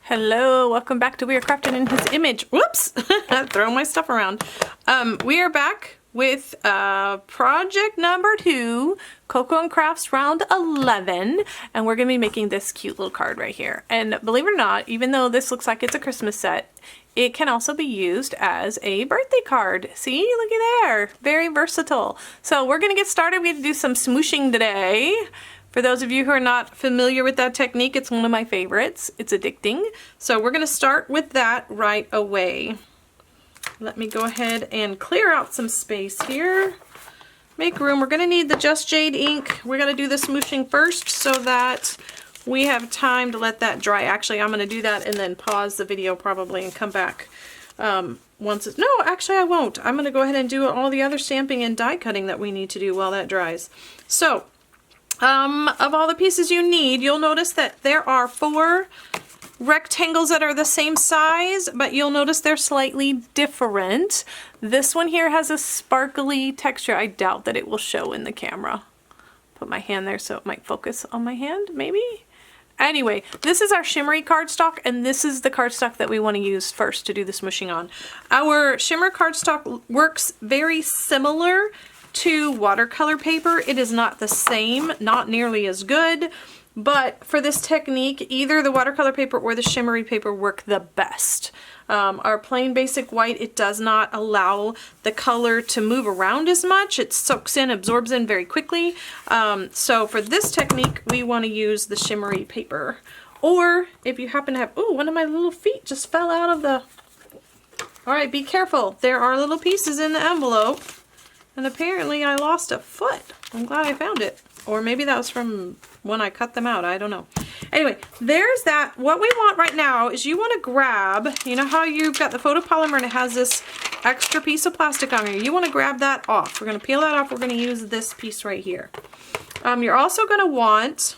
Hello, welcome back to We Are Crafting in His Image. Whoops, throwing my stuff around. We are back with project number 2, Coco and Crafts round 11, and we're gonna be making this cute little card right here. And believe it or not, even though this looks like it's a Christmas set, it can also be used as a birthday card. See, looky there, very versatile. So we're gonna get started. We have to do some smooshing today. For those of you who are not familiar with that technique, it's one of my favorites. It's addicting. So we're going to start with that right away. Let me go ahead and clear out some space here. Make room. We're going to need the Just Jade ink. We're going to do the smooshing first so that we have time to let that dry. Actually, I'm going to do that and then pause the video probably and come back once it's... No, actually I won't. I'm going to go ahead and do all the other stamping and die cutting that we need to do while that dries. So... of all the pieces you need, you'll notice that there are 4 rectangles that are the same size, but you'll notice they're slightly different. This one here has a sparkly texture. I doubt that it will show in the camera. Put my hand there so it might focus on my hand, maybe? Anyway, this is our shimmery cardstock, and this is the cardstock that we want to use first to do the smooshing on. Our shimmer cardstock works very similar to watercolor paper. It is not the same, not nearly as good, but for this technique, either the watercolor paper or the shimmery paper work the best. Our plain basic white, it does not allow the color to move around as much. It soaks in, absorbs in very quickly. So for this technique, we want to use the shimmery paper. Or if you happen to have, oh, one of my little feet just fell out of the... All right, be careful. There are little pieces in the envelope. And apparently I lost a foot. I'm glad I found it. Or maybe that was from when I cut them out. I don't know. Anyway, there's that. What we want right now is you want to grab, you know how you've got the photopolymer and it has this extra piece of plastic on here. You want to grab that off. We're going to peel that off. We're going to use this piece right here. You're also going to want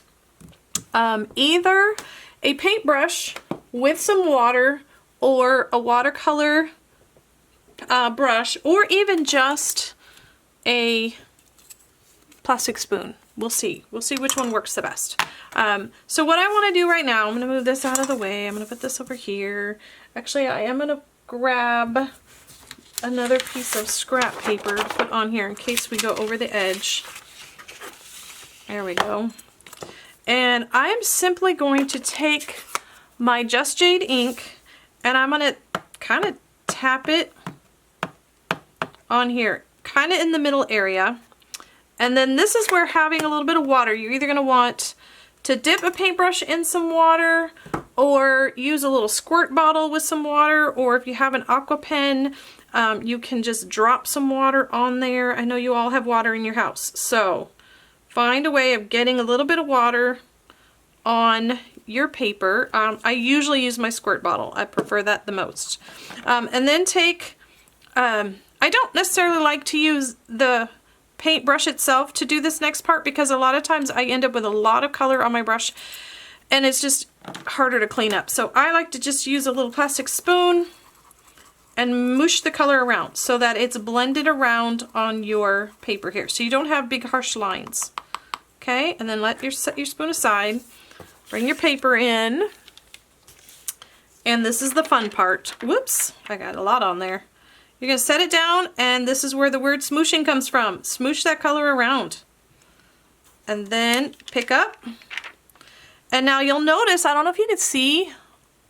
either a paintbrush with some water or a watercolor brush, or even just a plastic spoon. We'll see. We'll see which one works the best. So what I want to do right now, I'm going to move this out of the way. I'm going to put this over here. Actually, I am going to grab another piece of scrap paper to put on here in case we go over the edge. There we go. And I'm simply going to take my Just Jade ink and I'm going to kind of tap it on here, kind of in the middle area. And then this is where having a little bit of water, you're either going to want to dip a paintbrush in some water or use a little squirt bottle with some water, or if you have an aqua pen, you can just drop some water on there. I know you all have water in your house, so find a way of getting a little bit of water on your paper. I usually use my squirt bottle. I prefer that the most. And then take... I don't necessarily like to use the paintbrush itself to do this next part because a lot of times I end up with a lot of color on my brush and it's just harder to clean up. So I like to just use a little plastic spoon and mush the color around so that it's blended around on your paper here. So you don't have big harsh lines. Okay, and then set your spoon aside. Bring your paper in. And this is the fun part. Whoops, I got a lot on there. You're going to set it down, and this is where the word smooshing comes from. Smoosh that color around. And then pick up. And now you'll notice, I don't know if you can see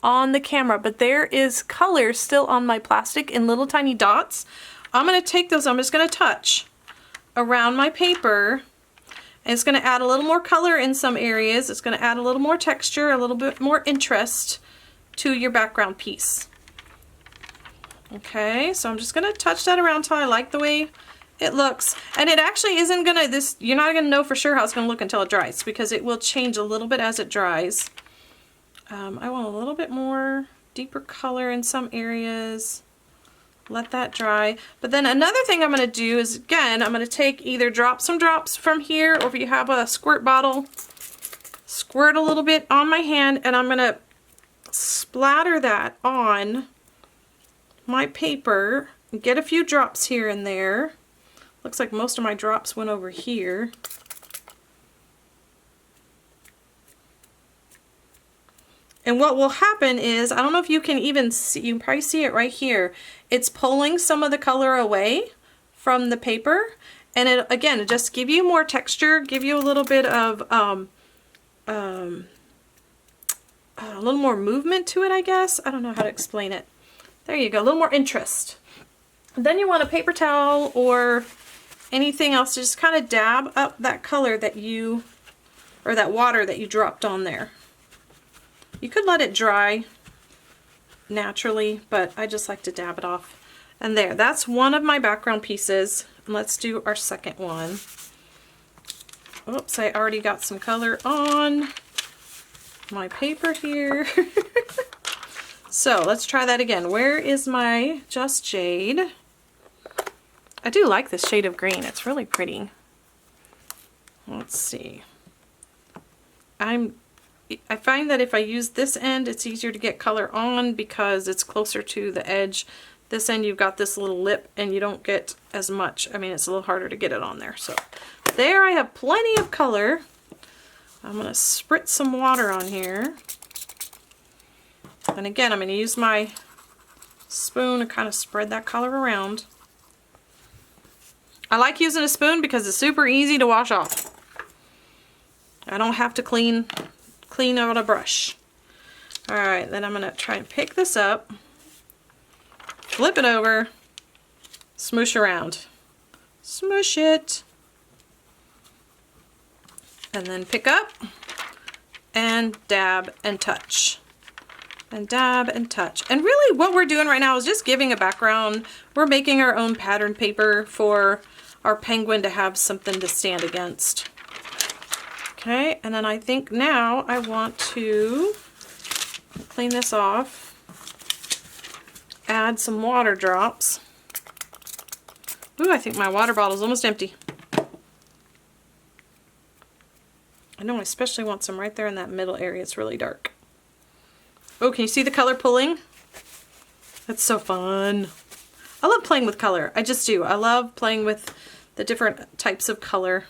on the camera, but there is color still on my plastic in little tiny dots. I'm going to take those, I'm just going to touch around my paper. And it's going to add a little more color in some areas. It's going to add a little more texture, a little bit more interest to your background piece. Okay, so I'm just going to touch that around until I like the way it looks. And it actually isn't going to, you're not going to know for sure how it's going to look until it dries because it will change a little bit as it dries. I want a little bit more deeper color in some areas. Let that dry. But then another thing I'm going to do is, again, I'm going to take either some drops from here, or if you have a squirt bottle, squirt a little bit on my hand, and I'm going to splatter that on my paper, get a few drops here and there. Looks like most of my drops went over here. And what will happen is, I don't know if you can even see, you can probably see it right here. It's pulling some of the color away from the paper. And it, again, it just give you more texture, give you a little bit of, a little more movement to it, I guess. I don't know how to explain it. There you go, a little more interest. And then you want a paper towel or anything else to just kind of dab up that color that you, or that water that you dropped on there. You could let it dry naturally, but I just like to dab it off. And there, that's one of my background pieces. And let's do our second one. Oops, I already got some color on my paper here. So let's try that again. Where is my Just Jade? I do like this shade of green. It's really pretty. Let's see. I find that if I use this end, it's easier to get color on because it's closer to the edge. This end, you've got this little lip and you don't get as much. I mean, it's a little harder to get it on there. So there, I have plenty of color. I'm going to spritz some water on here. And again, I'm going to use my spoon to kind of spread that color around. I like using a spoon because it's super easy to wash off. I don't have to clean out a brush. Alright, then I'm going to try and pick this up, flip it over, smoosh around. Smoosh it. And then pick up and dab and touch. And dab and touch. And really what we're doing right now is just giving a background. We're making our own pattern paper for our penguin to have something to stand against. Okay, and then I think now I want to clean this off, add some water drops. Ooh, I think my water bottle's almost empty. I know I especially want some right there in that middle area. It's really dark. Oh, can you see the color pulling? That's so fun. I love playing with color. I just do. I love playing with the different types of color.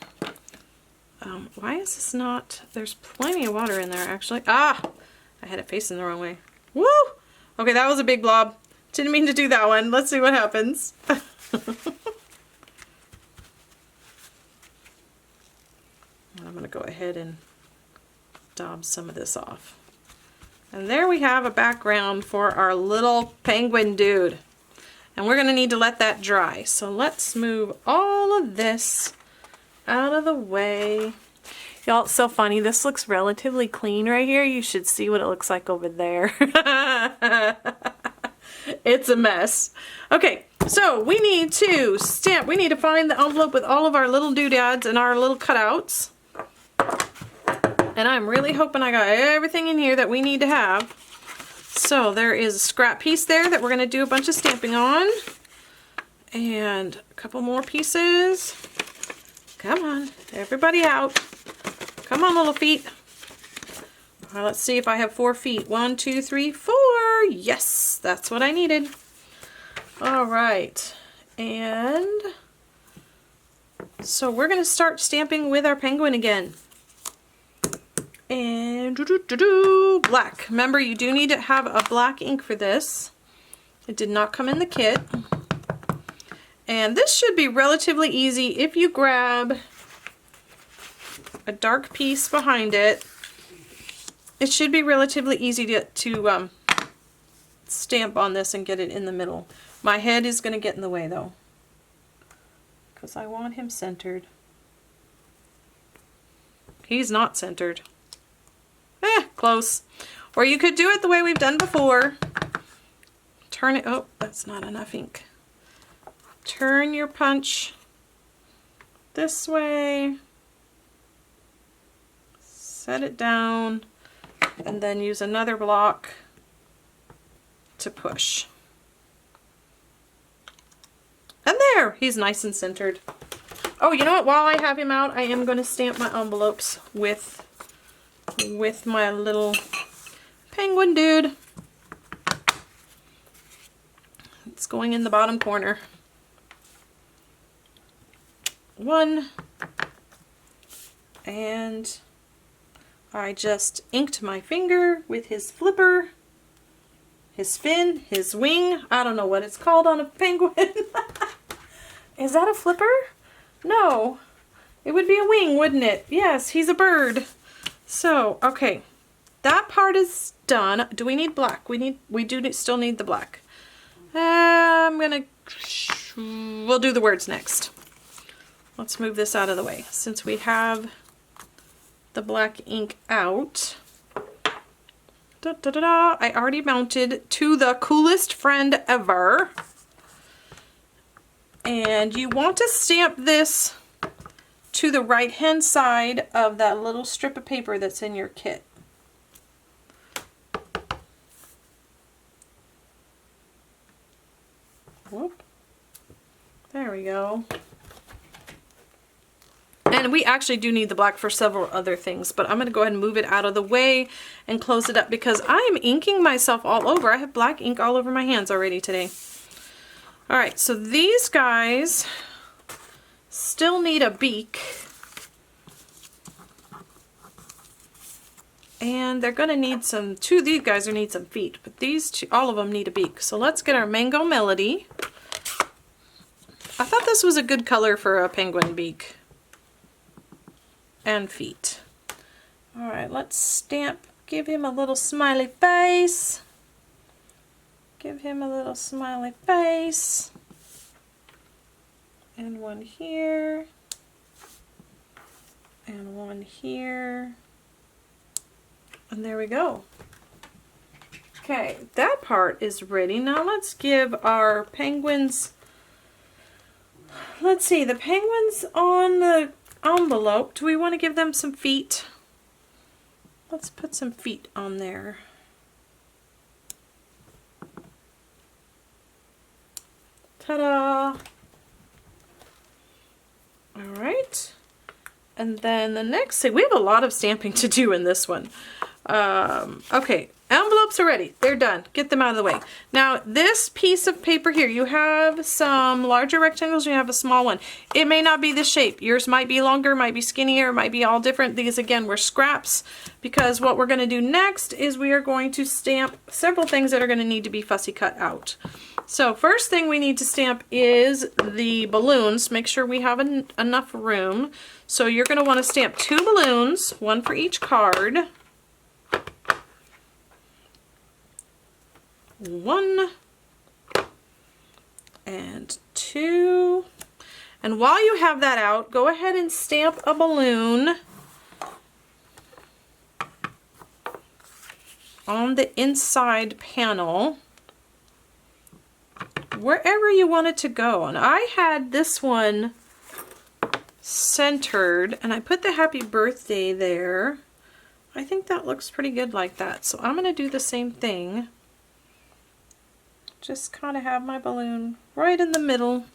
Why is this not... There's plenty of water in there, actually. Ah! I had it facing the wrong way. Woo! Okay, that was a big blob. Didn't mean to do that one. Let's see what happens. I'm going to go ahead and daub some of this off. And there we have a background for our little penguin dude. And we're going to need to let that dry. So let's move all of this out of the way. Y'all, it's so funny. This looks relatively clean right here. You should see what it looks like over there. It's a mess. Okay, so we need to stamp. We need to find the envelope with all of our little doodads and our little cutouts. And I'm really hoping I got everything in here that we need to have. So there is a scrap piece there that we're going to do a bunch of stamping on. And a couple more pieces. Come on, everybody out. Come on, little feet. Well, let's see if I have 4 feet. 1, 2, 3, 4. Yes, that's what I needed. All right. And so we're going to start stamping with our penguin again. And black. Remember, you do need to have a black ink for this. It did not come in the kit. And this should be relatively easy if you grab a dark piece behind it. It should be relatively easy to stamp on this and get it in the middle. My head is going to get in the way though, because I want him centered. He's not centered. Close. Or you could do it the way we've done before. Turn it, oh, that's not enough ink. Turn your punch this way, set it down, and then use another block to push. And there, he's nice and centered. Oh, you know what? While I have him out, I am going to stamp my envelopes with my little penguin dude. It's going in the bottom corner. 1 and I just inked my finger with his flipper, his fin, his wing. I don't know what it's called on a penguin. Is that a flipper? No. It would be a wing, wouldn't it? Yes, he's a bird. So, okay. That part is done. Do we need black? We do still need the black. We'll do the words next. Let's move this out of the way since we have the black ink out. Da, da, da, da. I already mounted to the coolest friend ever. And you want to stamp this to the right hand side of that little strip of paper that's in your kit. Whoop. There we go. And we actually do need the black for several other things, but I'm going to go ahead and move it out of the way and close it up because I am inking myself all over. I have black ink all over my hands already today. Alright, so these guys still need a beak. And they're going to need some, two of these guys need some feet, but these two, all of them need a beak. So let's get our Mango Melody. I thought this was a good color for a penguin beak. And feet. Alright, let's stamp, give him a little smiley face. Give him a little smiley face. And one here. And one here. And there we go. Okay, that part is ready. Now let's give our penguins, let's see, the penguins on the envelope, do we want to give them some feet? Let's put some feet on there. Ta-da! Alright. And then the next thing, we have a lot of stamping to do in this one. Okay, envelopes are ready. They're done. Get them out of the way. Now, this piece of paper here, you have some larger rectangles, you have a small one. It may not be the shape. Yours might be longer, might be skinnier, might be all different. These, again, were scraps because what we're going to do next is we are going to stamp several things that are going to need to be fussy cut out. So, first thing we need to stamp is the balloons. Make sure we have enough room. So, you're going to want to stamp 2 balloons, one for each card. 1 and 2, and while you have that out, go ahead and stamp a balloon on the inside panel wherever you want it to go. And I had this one centered and I put the happy birthday there. I think that looks pretty good like that, so I'm going to do the same thing. Just kind of have my balloon right in the middle.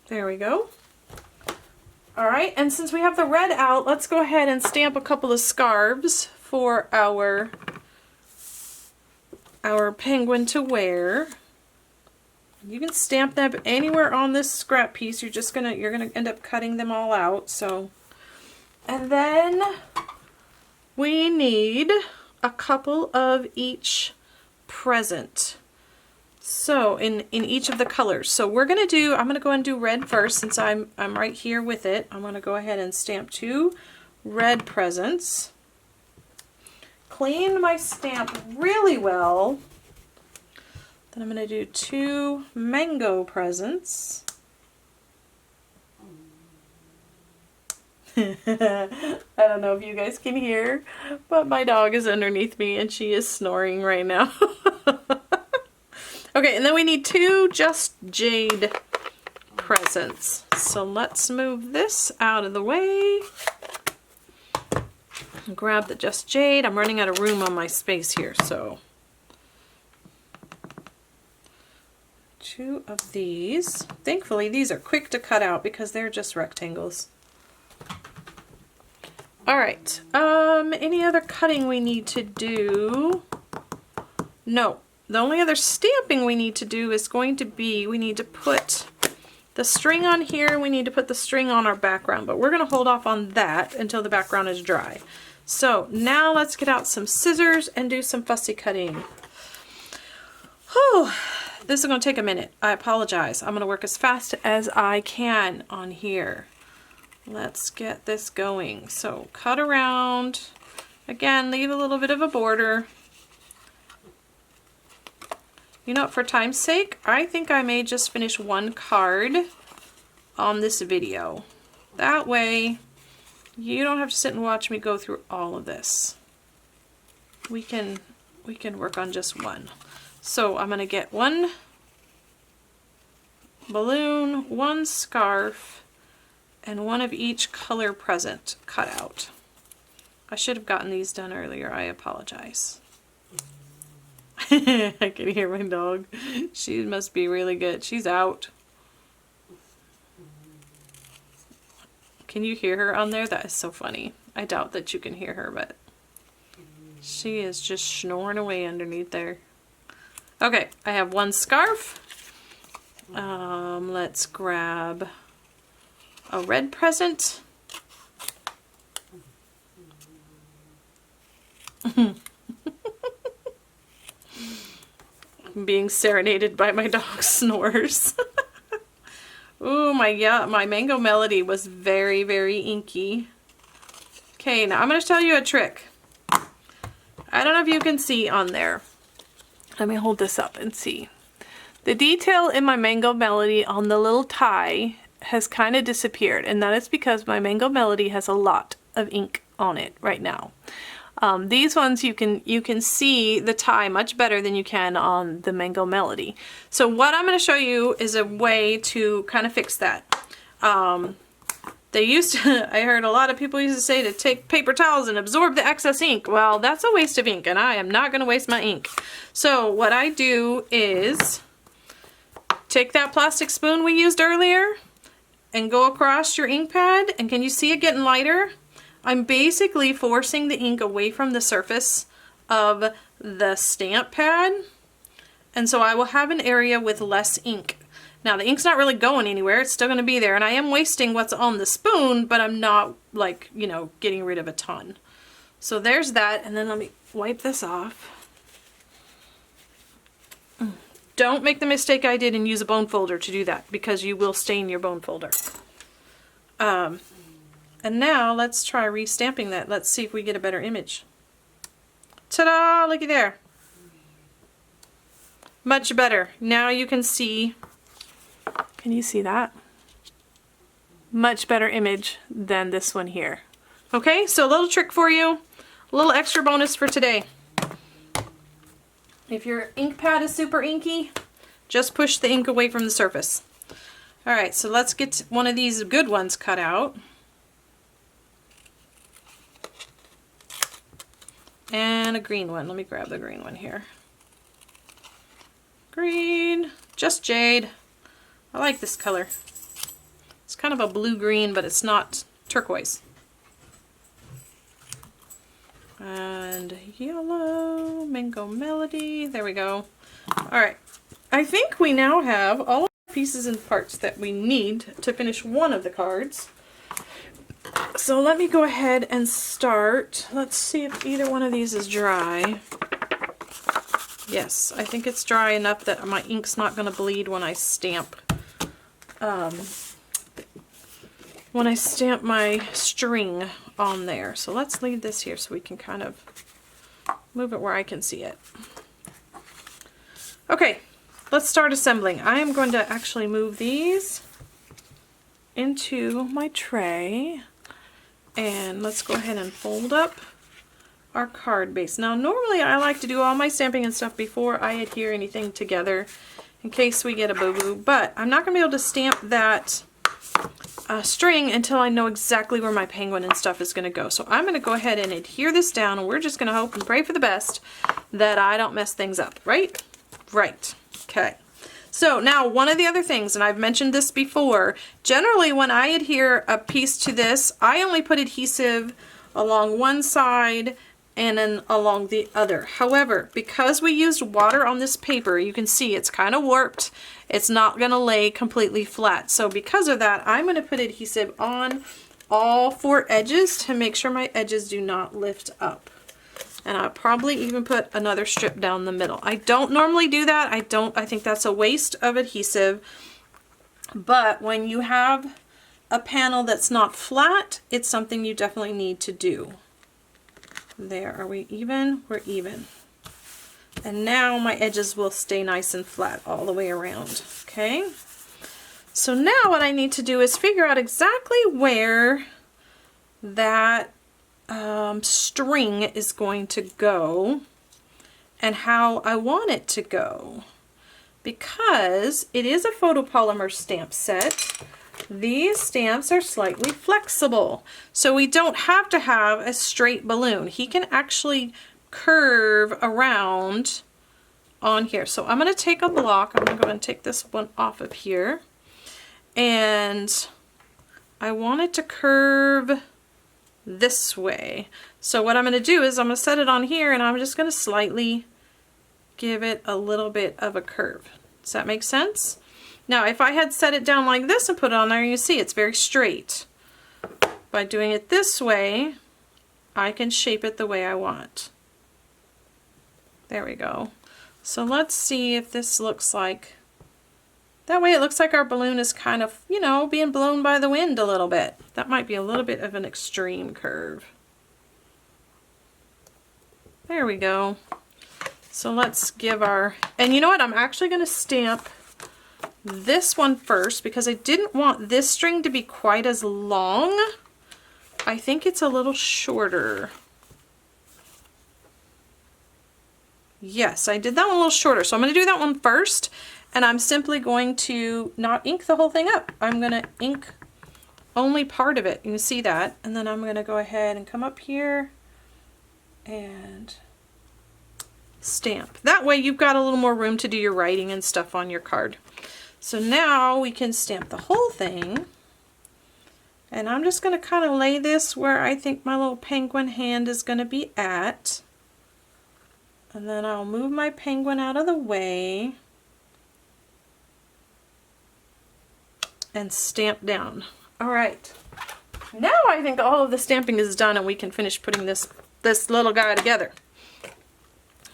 There we go. Alright, and since we have the red out, let's go ahead and stamp a couple of scarves for our penguin to wear. You can stamp them anywhere on this scrap piece. You're gonna end up cutting them all out. So, and then we need a couple of each present. So in each of the colors. So I'm gonna go and do red first since I'm right here with it. I'm gonna go ahead and stamp 2 red presents. Clean my stamp really well. Then I'm gonna do 2 mango presents. I don't know if you guys can hear, but my dog is underneath me and she is snoring right now. Okay, and then we need 2 Just Jade presents. So let's move this out of the way. Grab the Just Jade. I'm running out of room on my space here, so 2 of these. Thankfully, these are quick to cut out because they're just rectangles. Alright, any other cutting we need to do? No. The only other stamping we need to do is going to be, we need to put The string on here, we need to put the string on our background, but we're going to hold off on that until the background is dry. So now let's get out some scissors and do some fussy cutting. Whew, this is going to take a minute. I apologize. I'm going to work as fast as I can on here. Let's get this going. So cut around. Again, leave a little bit of a border. You know, for time's sake, I think I may just finish one card on this video. That way, you don't have to sit and watch me go through all of this. We can work on just one. So I'm gonna get one balloon, one scarf, and one of each color present cut out. I should have gotten these done earlier. I apologize. I can hear my dog. She must be really good. She's out. Can you hear her on there? That is so funny. I doubt that you can hear her, but she is just snoring away underneath there. Okay, I have one scarf. Let's grab a red present. I'm being serenaded by my dog's snores. Ooh, my Mango Melody was very, very inky. Okay, now I'm going to tell you a trick. I don't know if you can see on there. Let me hold this up and see. The detail in my Mango Melody on the little tie has kind of disappeared, and that is because my Mango Melody has a lot of ink on it right now. These ones you can see the tie much better than you can on the Mango Melody. So what I'm going to show you is a way to kind of fix that. They used to, I heard a lot of people used to say to take paper towels and absorb the excess ink. Well, that's a waste of ink, and I am not going to waste my ink. So what I do is take that plastic spoon we used earlier and go across your ink pad, and can you see it getting lighter? I'm basically forcing the ink away from the surface of the stamp pad, and so I will have an area with less ink. Now the ink's not really going anywhere, it's still going to be there, and I am wasting what's on the spoon, but I'm not, like, you know, getting rid of a ton. So there's that, and then let me wipe this off. Don't make the mistake I did and use a bone folder to do that, because you will stain your bone folder. And now let's try restamping that. Let's see if we get a better image. Ta-da! Looky there. Much better. Now you can see. Can you see that? Much better image than this one here. Okay, so a little trick for you. A little extra bonus for today. If your ink pad is super inky, just push the ink away from the surface. Alright, so let's get one of these good ones cut out. And a green one. Let me grab the green one here. Green. Just jade. I like this color. It's kind of a blue-green, but it's not turquoise. And yellow. Mango Melody. There we go. Alright. I think we now have all of the pieces and parts that we need to finish one of the cards. So let me go ahead and start. Let's see if either one of these is dry. Yes, I think it's dry enough that my ink's not going to bleed when I stamp. When I stamp my string on there. So let's leave this here so we can kind of move it where I can see it. Okay, let's start assembling. I am going to actually move these into my tray. And let's go ahead and fold up our card base. Now normally I like to do all my stamping and stuff before I adhere anything together in case we get a boo-boo, but I'm not going to be able to stamp that string until I know exactly where my penguin and stuff is going to go. So I'm going to go ahead and adhere this down, and we're just going to hope and pray for the best that I don't mess things up, right? Right. Okay. So now one of the other things, and I've mentioned this before, generally when I adhere a piece to this, I only put adhesive along one side and then along the other. However, because we used water on this paper, you can see it's kind of warped. It's not going to lay completely flat. So because of that, I'm going to put adhesive on all 4 edges to make sure my edges do not lift up. And I'll probably even put another strip down the middle. I don't normally do that. I think that's a waste of adhesive. But when you have a panel that's not flat, it's something you definitely need to do. There, are we even? We're even. And now my edges will stay nice and flat all the way around, okay? So now what I need to do is figure out exactly where that string is going to go and how I want it to go. Because it is a photopolymer stamp set, these stamps are slightly flexible. So we don't have to have a straight balloon. He can actually curve around on here. So I'm going to take a block. I'm going to go and take this one off of here. And I want it to curve this way. So what I'm going to do is I'm going to set it on here and I'm just going to slightly give it a little bit of a curve. Does that make sense? Now if I had set it down like this and put it on there, you see it's very straight. By doing it this way, I can shape it the way I want. There we go. So let's see if this looks like, that way it looks like our balloon is kind of, you know, being blown by the wind a little bit. That might be a little bit of an extreme curve. There we go. So let's give our, and you know what, I'm actually going to stamp this one first because I didn't want this string to be quite as long. I think it's a little shorter. Yes, I did that one a little shorter. So I'm going to do that one first, and I'm simply going to not ink the whole thing up. I'm going to ink only part of it. You can see that. And then I'm going to go ahead and come up here and stamp. That way you've got a little more room to do your writing and stuff on your card. So now we can stamp the whole thing. And I'm just going to kind of lay this where I think my little penguin hand is going to be at. And then I'll move my penguin out of the way and stamp down. All right. Now I think all of the stamping is done and we can finish putting this little guy together.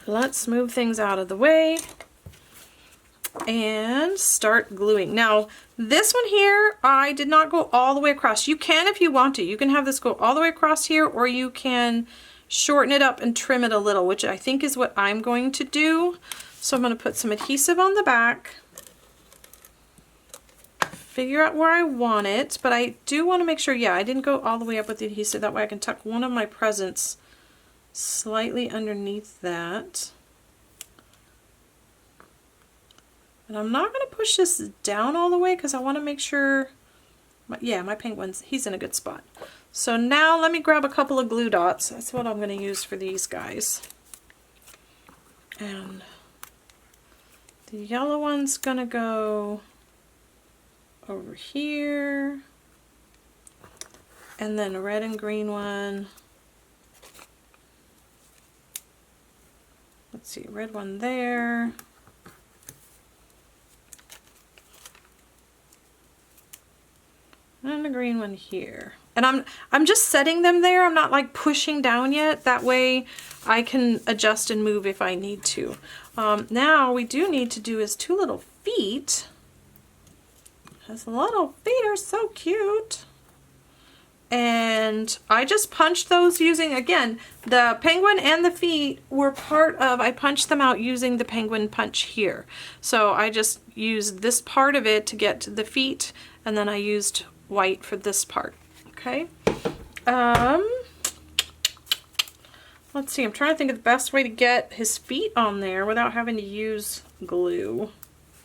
Let's move things out of the way and start gluing. Now this one here, I did not go all the way across. You can if you want to. You can have this go all the way across here, or you can shorten it up and trim it a little, which I think is what I'm going to do. So I'm going to put some adhesive on the back, figure out where I want it, but I do want to make sure, yeah, I didn't go all the way up with the adhesive. That way I can tuck one of my presents slightly underneath that. And I'm not going to push this down all the way because I want to make sure, my penguin's, he's in a good spot. So now let me grab a couple of glue dots. That's what I'm going to use for these guys. And the yellow one's going to go over here. And then a red and green one. Let's see, red one there. And a green one here. And I'm just setting them there. I'm not like pushing down yet. That way I can adjust and move if I need to. Now we do need to do his 2 little feet. His little feet are so cute. And I just punched those using, again, the penguin and the feet were part of, I punched them out using the penguin punch here. So I just used this part of it to get to the feet, and then I used white for this part. Okay. Let's see, I'm trying to think of the best way to get his feet on there without having to use glue.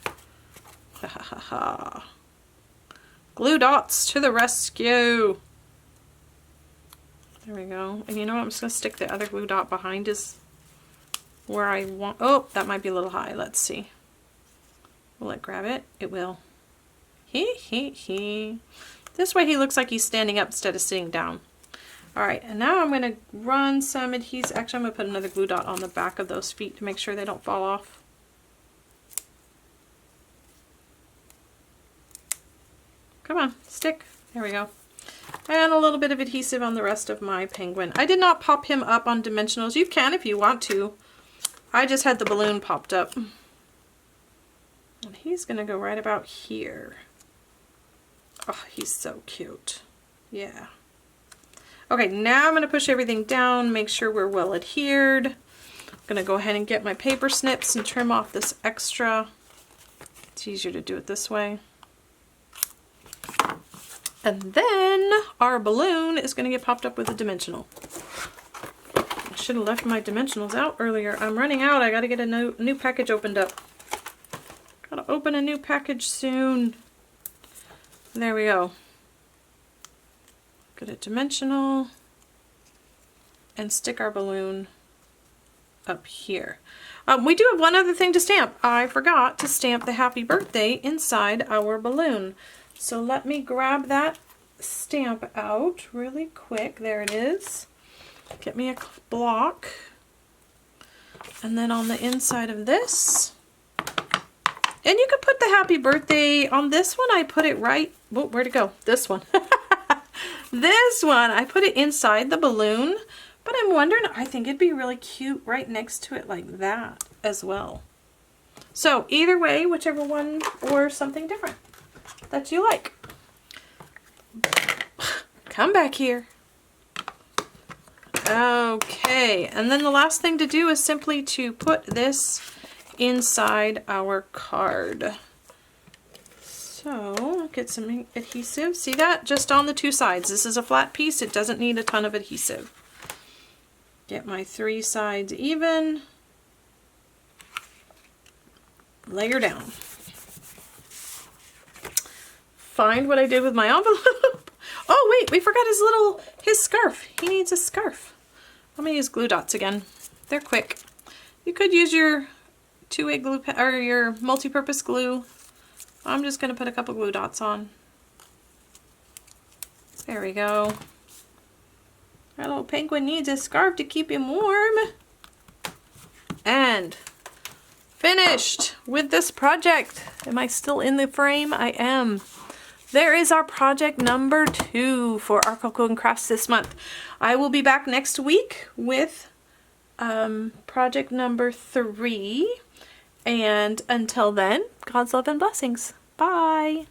Ha ha ha ha. Glue dots to the rescue. There we go. And you know what? I'm just going to stick the other glue dot behind his, where I want. Oh, that might be a little high. Let's see. Will it grab it? It will. He. This way he looks like he's standing up instead of sitting down. All right, and now I'm going to run some adhesive. Actually, I'm going to put another glue dot on the back of those feet to make sure they don't fall off. Come on, stick. There we go. And a little bit of adhesive on the rest of my penguin. I did not pop him up on dimensionals. You can if you want to. I just had the balloon popped up. And he's going to go right about here. Oh, he's so cute. Yeah. Okay, now I'm going to push everything down, make sure we're well adhered. I'm going to go ahead and get my paper snips and trim off this extra. It's easier to do it this way. And then our balloon is going to get popped up with a dimensional. I should have left my dimensionals out earlier. I'm running out. I got to get a new package opened up. Got to open a new package soon. There we go. Get a dimensional and stick our balloon up here. We do have one other thing to stamp. I forgot to stamp the happy birthday inside our balloon. So let me grab that stamp out really quick. There it is. Get me a block. And then on the inside of this, and you could put the happy birthday on this one. I put it right, whoa, where'd it go? This one. This one, I put it inside the balloon, but I'm wondering, I think it'd be really cute right next to it like that as well. So either way, whichever one or something different that you like. Come back here. Okay, and then the last thing to do is simply to put this inside our card. So get some adhesive. See that? Just on the two sides. This is a flat piece. It doesn't need a ton of adhesive. Get my 3 sides even. Layer down. Find what I did with my envelope. Oh wait, we forgot his scarf. He needs a scarf. I'm gonna use glue dots again. They're quick. You could use your two-way glue or your multi-purpose glue. I'm just going to put a couple glue dots on. There we go. Our little penguin needs a scarf to keep him warm. And finished with this project. Am I still in the frame? I am. There is our project number 2 for our Coco and Crafts this month. I will be back next week with project number 3. And until then, God's love and blessings. Bye.